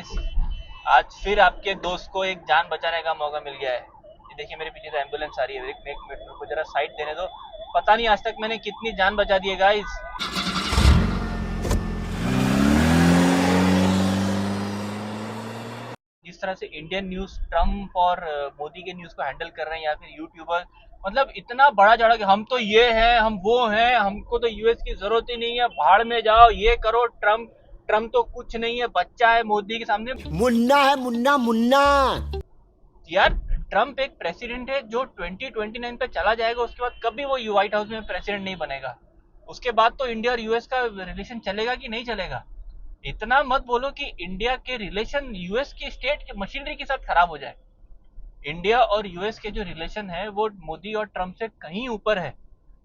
Guys, आज फिर आपके दोस्त को एक जान बचाने का मौका मिल गया है। ये देखिए मेरे पीछे तो एम्बुलेंस आ रही है। एक मिनट मेरे को जरा साइड देने दो। पता नहीं आज तक मैंने कितनी जान बचा दी है गाइस। जिस तरह से इंडियन न्यूज ट्रम्प और मोदी के न्यूज को हैंडल कर रहे हैं या फिर यूट्यूबर, मतलब इतना बड़ा चढ़ा कि हम तो ये हैं, हम वो हैं, हमको तो यूएस की जरूरत ही नहीं है, भाड़ में जाओ, ये करो। ट्रम्प ट्रम्प तो कुछ नहीं है, बच्चा है मोदी के सामने। मुन्ना है, मुन्ना मुन्ना। यार, ट्रम्प एक प्रेसिडेंट है जो 2029 पे चला जाएगा। उसके बाद कभी वो व्हाइट हाउस में प्रेसिडेंट नहीं बनेगा। उसके बाद तो इंडिया और यूएस का रिलेशन चलेगा कि नहीं चलेगा। इतना मत बोलो कि इंडिया के रिलेशन यूएस की स्टेट की मशीनरी के साथ खराब हो जाए। इंडिया और यूएस के जो रिलेशन है वो मोदी और ट्रम्प से कहीं ऊपर है।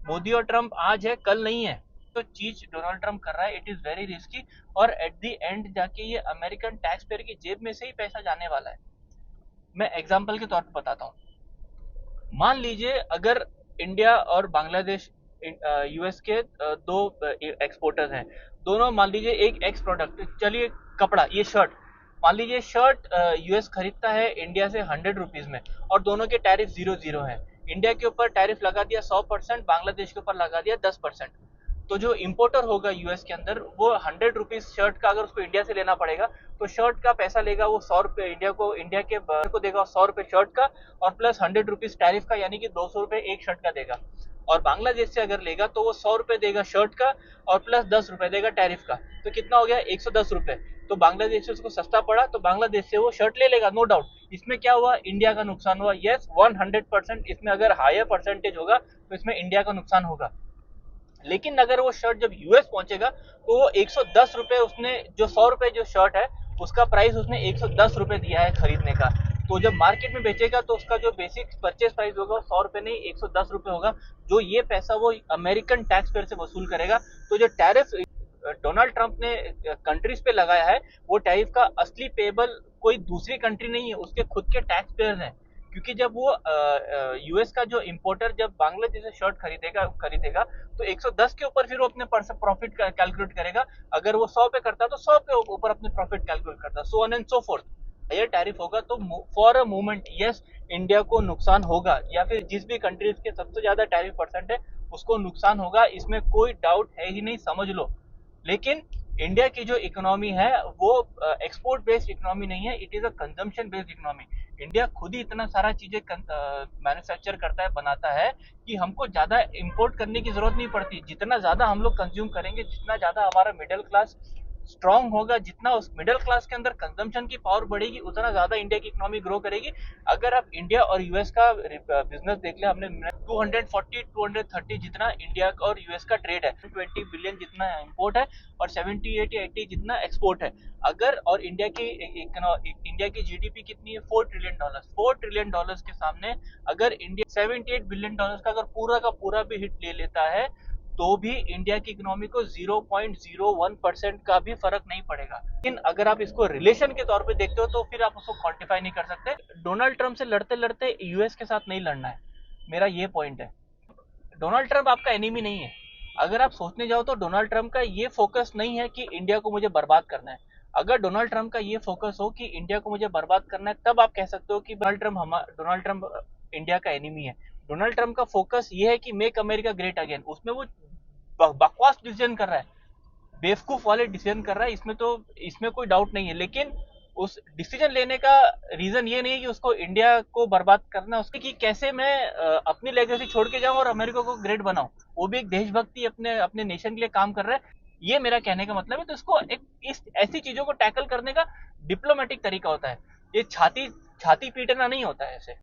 मोदी और ट्रम्प आज है, कल नहीं है। तो चीज डोनाल्ड ट्रम्प कर रहा है, इट इज वेरी रिस्की। और एट द एंड जाके ये अमेरिकन टैक्स पेयर की जेब में से ही पैसा जाने वाला है। मैं एग्जाम्पल के तौर पर बताता हूँ। मान लीजिए अगर इंडिया और बांग्लादेश यूएस के दो एक्सपोर्टर्स हैं। दोनों मान लीजिए एक एक्स प्रोडक्ट, चलिए कपड़ा, ये शर्ट, मान लीजिए शर्ट यूएस खरीदता है इंडिया से 100 रुपीज में, और दोनों के टैरिफ 0-0 है। इंडिया के ऊपर टैरिफ लगा दिया 100%, बांग्लादेश के ऊपर लगा दिया 10%। तो जो इम्पोर्टर होगा यूएस के अंदर, वो 100 रुपीज शर्ट का अगर उसको इंडिया से लेना पड़ेगा, तो शर्ट का पैसा लेगा वो 100 रुपये, इंडिया को देगा 100 रुपये शर्ट का, और प्लस 100 रुपीज टैरिफ का, यानी कि 200 रुपये एक शर्ट का देगा। और बांग्लादेश से अगर लेगा तो वो 100 रुपये देगा शर्ट का, और प्लस 10 रुपये देगा टैरिफ का। तो कितना हो गया? 110 रुपये। तो बांग्लादेश से उसको सस्ता पड़ा, तो बांग्लादेश से वो शर्ट ले लेगा, नो डाउट। इसमें क्या हुआ? इंडिया का नुकसान हुआ। यस, 100%। इसमें अगर हायर परसेंटेज होगा तो इसमें इंडिया का नुकसान होगा। लेकिन अगर वो शर्ट जब यूएस पहुंचेगा तो वो 110 रुपये, उसने जो 100 रुपये जो शर्ट है उसका प्राइस उसने 110 रुपये दिया है खरीदने का। तो जब मार्केट में बेचेगा तो उसका जो बेसिक परचेज प्राइस होगा वो 100 रुपये नहीं 110 रुपये होगा। जो ये पैसा वो अमेरिकन टैक्स पेयर से वसूल करेगा। तो जो टैरिफ डोनाल्ड ट्रंप ने कंट्रीज पे लगाया है, वो टैरिफ का असली पेबल कोई दूसरी कंट्री नहीं है, उसके खुद के टैक्स पेयर हैं। क्योंकि जब वो यूएस का जो इंपोर्टर जब बांग्लादेश से शर्ट खरीदेगा तो 110 के ऊपर फिर वो अपने प्रॉफिट कैलकुलेट करेगा। अगर वो 100 पे करता तो 100 के ऊपर अपने प्रॉफिट कैलकुलेट करता, so on and so forth. Higher tariff होगा तो for a moment yes, India को नुकसान होगा, या फिर जिस भी कंट्रीज के सबसे ज्यादा टैरिफ परसेंट है उसको नुकसान होगा, इसमें कोई डाउट है ही नहीं, समझ लो। लेकिन इंडिया की जो इकोनॉमी है वो एक्सपोर्ट बेस्ड इकोनॉमी नहीं है, it is a consumption based economy. India खुद ही इतना सारा चीजें मैन्युफैक्चर करता है, बनाता है, कि हमको ज्यादा इंपोर्ट करने की जरूरत नहीं पड़ती। जितना ज्यादा हम लोग कंज्यूम करेंगे, जितना ज्यादा हमारा मिडिल क्लास स्ट्रांग होगा, जितना उस मिडिल क्लास के अंदर कंजम्पशन की पावर बढ़ेगी, उतना ज्यादा इंडिया की इकोनॉमी ग्रो करेगी। अगर आप इंडिया और यूएस का बिजनेस देख ले, हमने 240-230 जितना इंडिया और यूएस का ट्रेड है, 20 बिलियन जितना इम्पोर्ट है और 70-80 जितना एक्सपोर्ट है। अगर और इंडिया की जीडीपी कितनी है? $4 ट्रिलियन। $4 ट्रिलियन के सामने अगर इंडिया $78 बिलियन का अगर पूरा का पूरा भी हिट ले लेता है, तो भी इंडिया की इकोनॉमी को 0.01% का भी फर्क नहीं पड़ेगा। लेकिन अगर आप इसको रिलेशन के तौर पे देखते हो तो फिर आप उसको क्वांटिफाई नहीं कर सकते। डोनाल्ड ट्रंप से लड़ते लड़ते यूएस के साथ नहीं लड़ना है, मेरा ये पॉइंट है। डोनाल्ड ट्रंप आपका एनिमी नहीं है। अगर आप सोचने जाओ तो डोनाल्ड ट्रंप का ये फोकस नहीं है कि इंडिया को मुझे बर्बाद करना है। अगर डोनाल्ड ट्रंप का ये फोकस हो कि इंडिया को मुझे बर्बाद करना है, तब आप कह सकते हो कि डोनाल्ड ट्रंप इंडिया का एनिमी है। डोनाल्ड ट्रंप का फोकस ये है कि मेक अमेरिका ग्रेट अगेन, उसमें वो बकवास डिसीजन कर रहा है, बेवकूफ वाले डिसीजन कर रहा है, इसमें कोई डाउट नहीं है। लेकिन उस डिसीजन लेने का रीजन ये नहीं है कि उसको इंडिया को बर्बाद करना, उसके कि कैसे मैं अपनी लेगेसी छोड़ के जाऊं और अमेरिका को ग्रेट बनाऊं। वो भी एक देशभक्ति अपने अपने नेशन के लिए काम कर रहा है, ये मेरा कहने का मतलब है। तो इसको इस ऐसी चीजों को टैकल करने का डिप्लोमेटिक तरीका होता है, ये छाती छाती पीटना नहीं होता है ऐसे।